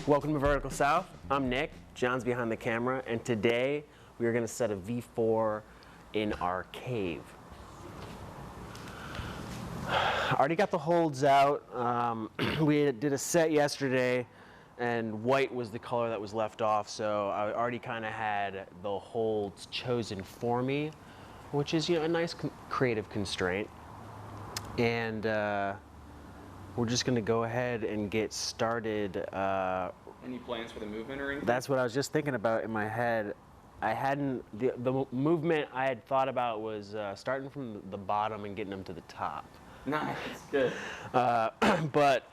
Welcome to Vertical South. I'm Nick, John's behind the camera, and today we are going to set a V4 in our cave. I already got the holds out. We did a set yesterday, and white was the color that was left off, so I already kind of had the holds chosen for me, which is, a nice creative constraint. And we're just going to go ahead and get started. Any plans for the movement or anything? That's what I was just thinking about in my head. I hadn't, the movement I had thought about was starting from the bottom and getting them to the top. Nice, good. But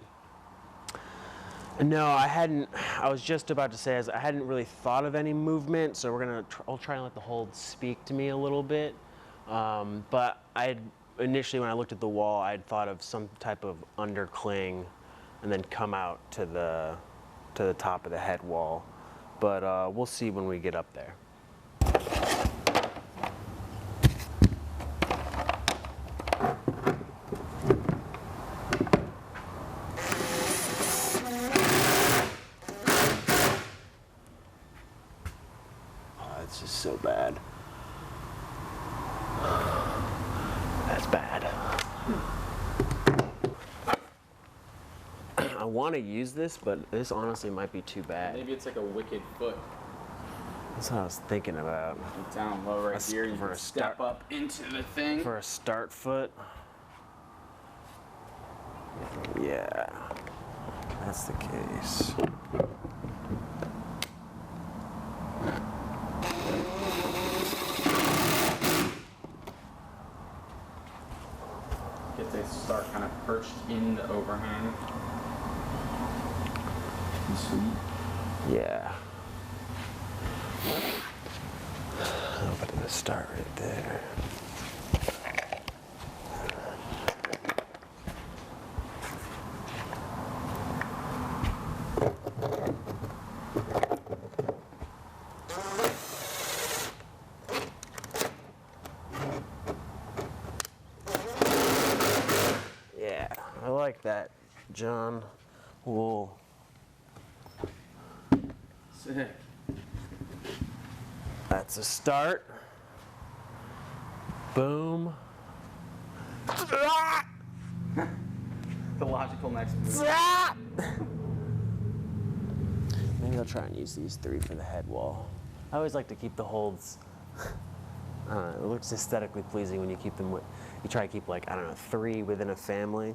no, I hadn't. I was just about to say I hadn't really thought of any movement, so I'll try and let the hold speak to me a little bit. But initially when I looked at the wall, I had thought of some type of undercling, and then come out to the top of the head wall. But we'll see when we get up there. It's just so bad. That's bad. I want to use this, but this honestly might be too bad. Maybe it's like a wicked foot. That's what I was thinking about. Get down low right here. You can step up into the thing. For a start foot. Yeah, that's the case. Get to start kind of perched in the overhang. Sweet. Yeah. I'll put the start right there. Yeah, I like that, John. We'll Sick. That's a start. Boom. The logical next move. Maybe I'll try and use these three for the head wall. I always like to keep the holds. It looks aesthetically pleasing when you keep them. You try to keep three within a family.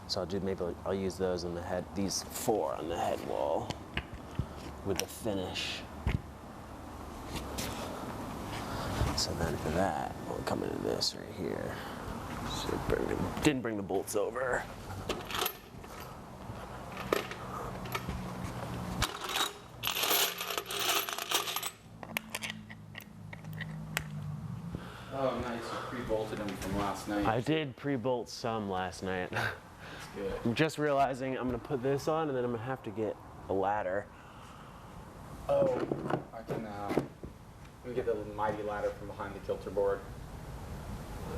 So I'll use those on the head. These four on the head wall with the finish. So then for that, we'll come into this right here. So didn't bring the bolts over. Oh, nice. You pre-bolted them from last night. I did pre-bolt some last night. That's good. I'm just realizing I'm gonna put this on, and then I'm gonna have to get a ladder. Oh, I can let me get the mighty ladder from behind the kilter board.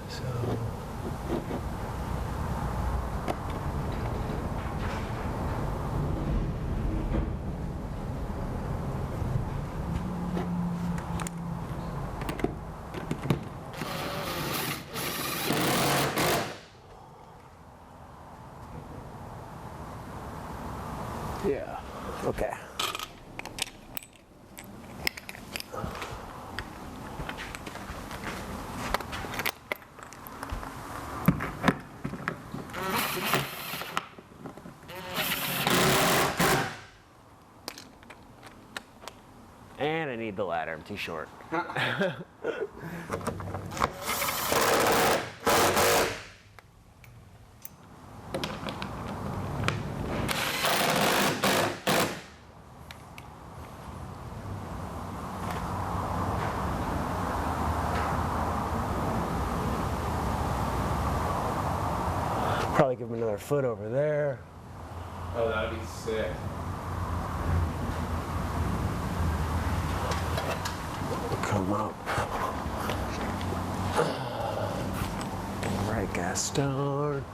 So. Yeah, okay. And I need the ladder, I'm too short. Probably give him another foot over there. Oh, that'd be sick. Come up. Right, Gaston.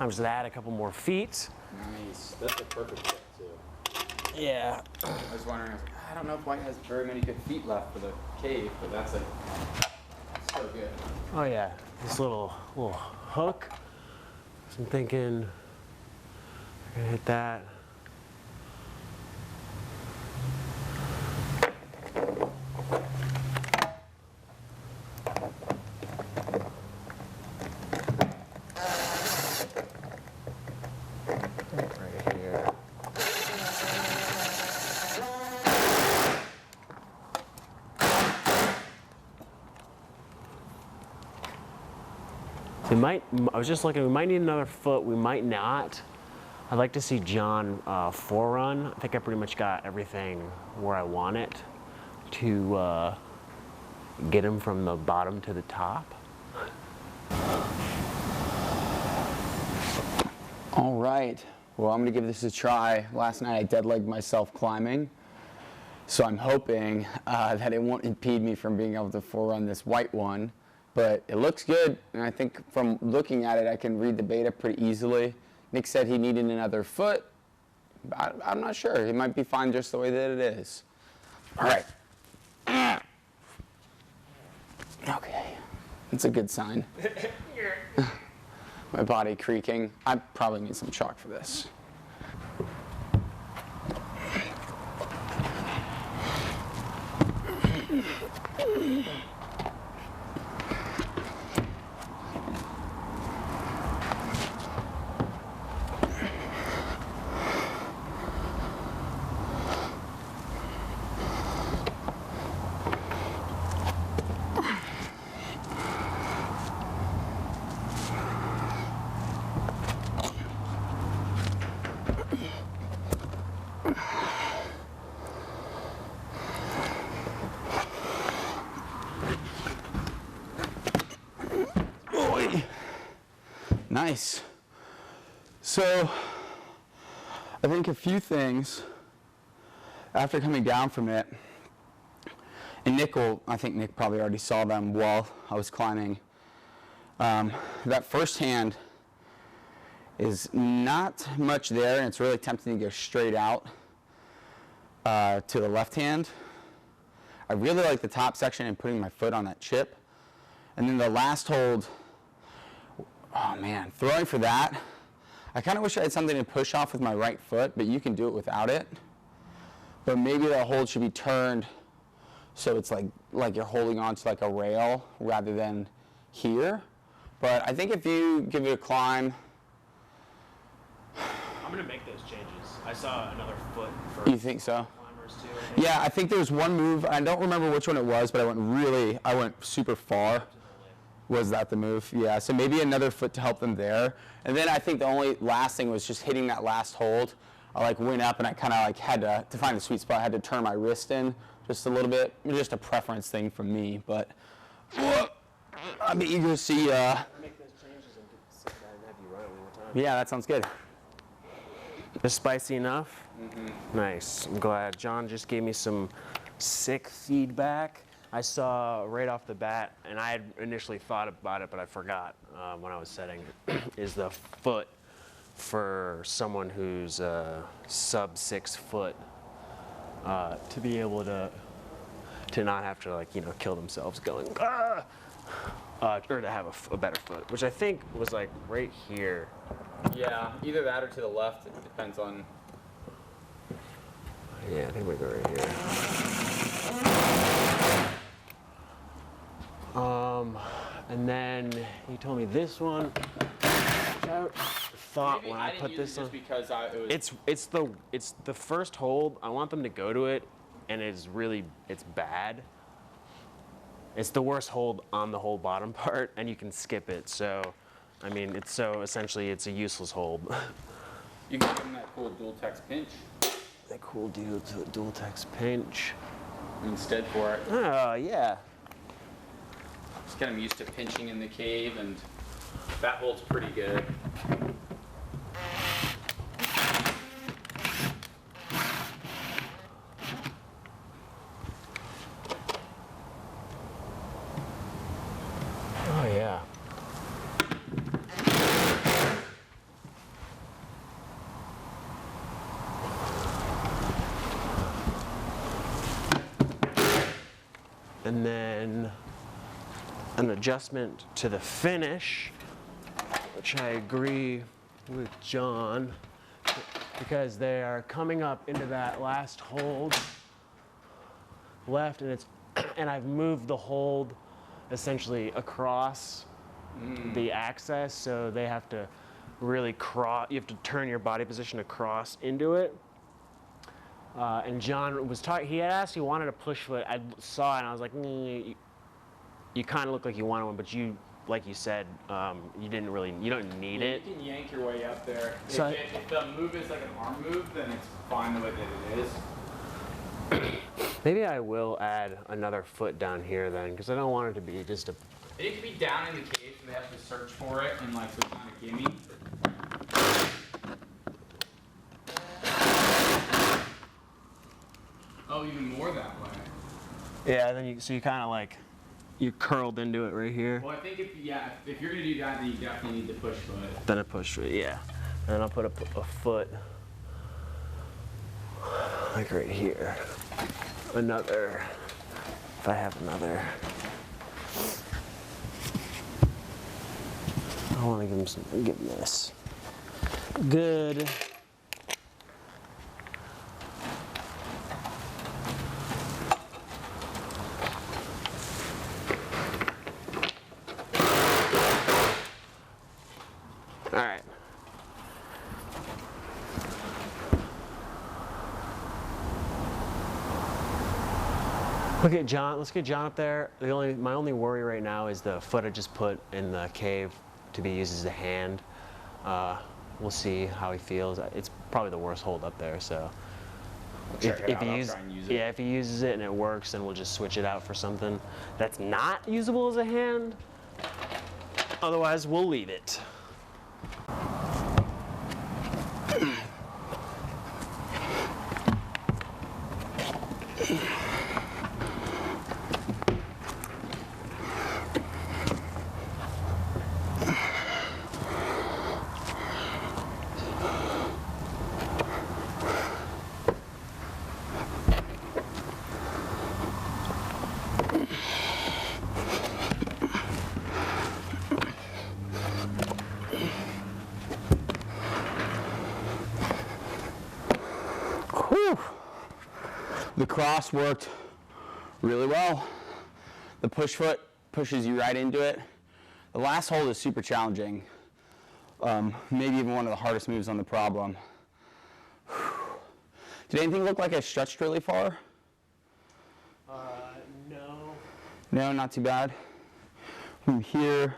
I'm just gonna add a couple more feet. Nice. That's a perfect fit too. Yeah. I was wondering, I don't know if White has very many good feet left for the cave, but that's like so good. Oh yeah, this little hook. So I'm thinking I'm gonna hit that. Right here. I was just looking, we might need another foot, we might not. I'd like to see John forerun. I think I pretty much got everything where I want it to get him from the bottom to the top. All right. Well, I'm gonna give this a try. Last night I dead-legged myself climbing, so I'm hoping that it won't impede me from being able to forerun this White one. But it looks good, and I think from looking at it, I can read the beta pretty easily. Nick said he needed another foot. I'm not sure. It might be fine just the way that it is. All right. Okay. That's a good sign. My body creaking. I probably need some chalk for this. Nice. So, I think a few things after coming down from it, and I think Nick probably already saw them while I was climbing. That first hand is not much there, and it's really tempting to go straight out to the left hand. I really like the top section and putting my foot on that chip. And then the last hold, oh man, throwing for that, I kind of wish I had something to push off with my right foot, but you can do it without it. But maybe the hold should be turned so it's like you're holding on to like a rail rather than here. But I think if you give it a climb. I'm gonna make those changes. I saw another foot for You think so? climbers too, I think. Yeah, I think there was one move, I don't remember which one it was, but I went super far. Was that the move? Yeah, so maybe another foot to help them there. And then I think the only last thing was just hitting that last hold. I went up and I kind of had to find the sweet spot, I had to turn my wrist in just a little bit. Just a preference thing for me, but I'm eager to see. Make those changes and sit down and have you run it one more time. Yeah, that sounds good. Just spicy enough? Mm-hmm. Nice. I'm glad. John just gave me some sick feedback. I saw right off the bat, and I had initially thought about it, but I forgot when I was setting it, is the foot for someone who's sub 6 foot to be able to not have to kill themselves going, or to have a better foot, which I think was right here. Yeah, either that or to the left. It depends on. Yeah, I think we go right here. And then he told me this one. Which I thought Maybe when I put this on. Just because it was. It's the first hold. I want them to go to it, and it's bad. It's the worst hold on the whole bottom part, and you can skip it. So, I mean, essentially it's a useless hold. You can give them that cool dual text pinch. That cool dual text pinch. Instead for it. Oh yeah. Just get them used to pinching in the cave, and that holds pretty good. Oh yeah. And then an adjustment to the finish, which I agree with John, because they are coming up into that last hold left, and I've moved the hold essentially across the axis, so they have to really you have to turn your body position across into it. And John was talking, he had asked, he wanted a push foot. I saw it and I was like, you kind of look like you wanted one, but you, like you said, you don't need it. You can yank your way up there. So if the move is like an arm move, then it's fine the way that it is. Maybe I will add another foot down here then, because I don't want it to be just a... It could be down in the cage, so they have to search for it and like some kind of gimme. Oh, even more that way. Yeah, then so you kind of like, you're curled into it right here. Well, I think if you're gonna do that, then you definitely need the push foot. Then a push foot, yeah. And then I'll put a foot like right here. Another, if I have another. I want to give him something, give him this. Good. All right. Look at John. Let's get John up there. My only worry right now is the foot I just put in the cave to be used as a hand. We'll see how he feels. It's probably the worst hold up there. So if he uses it and it works, then we'll just switch it out for something that's not usable as a hand. Otherwise, we'll leave it. The cross worked really well. The push foot pushes you right into it. The last hold is super challenging. Maybe even one of the hardest moves on the problem. Did anything look like I stretched really far? No. No, not too bad. From here.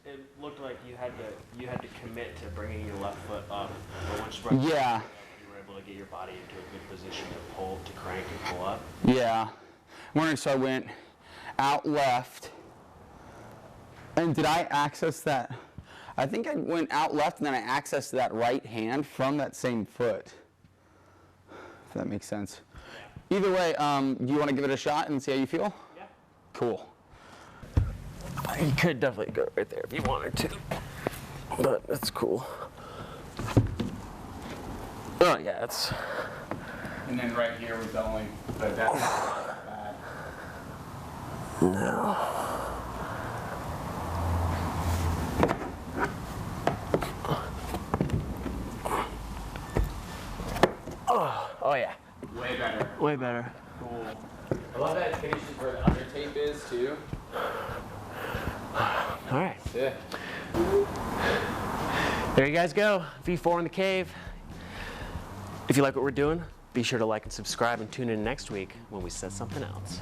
It looked like you had to commit to bringing your left foot up. But once you brought your Yeah. foot up, you were able to get your body into a good position to crank and pull up. Yeah. So I went out left. And did I access that? I think I went out left and then I accessed that right hand from that same foot. If that makes sense. Either way, do you want to give it a shot and see how you feel? Yeah. Cool. You could definitely go right there if you wanted to, but that's cool. Oh yeah, it's. And then right here was the only, but that's not bad. No. Oh yeah. Way better. Way better. Cool. I love that it finishes where the under tape is too. All right. Yeah. There you guys go. V4 in the cave. If you like what we're doing, be sure to like and subscribe and tune in next week when we set something else.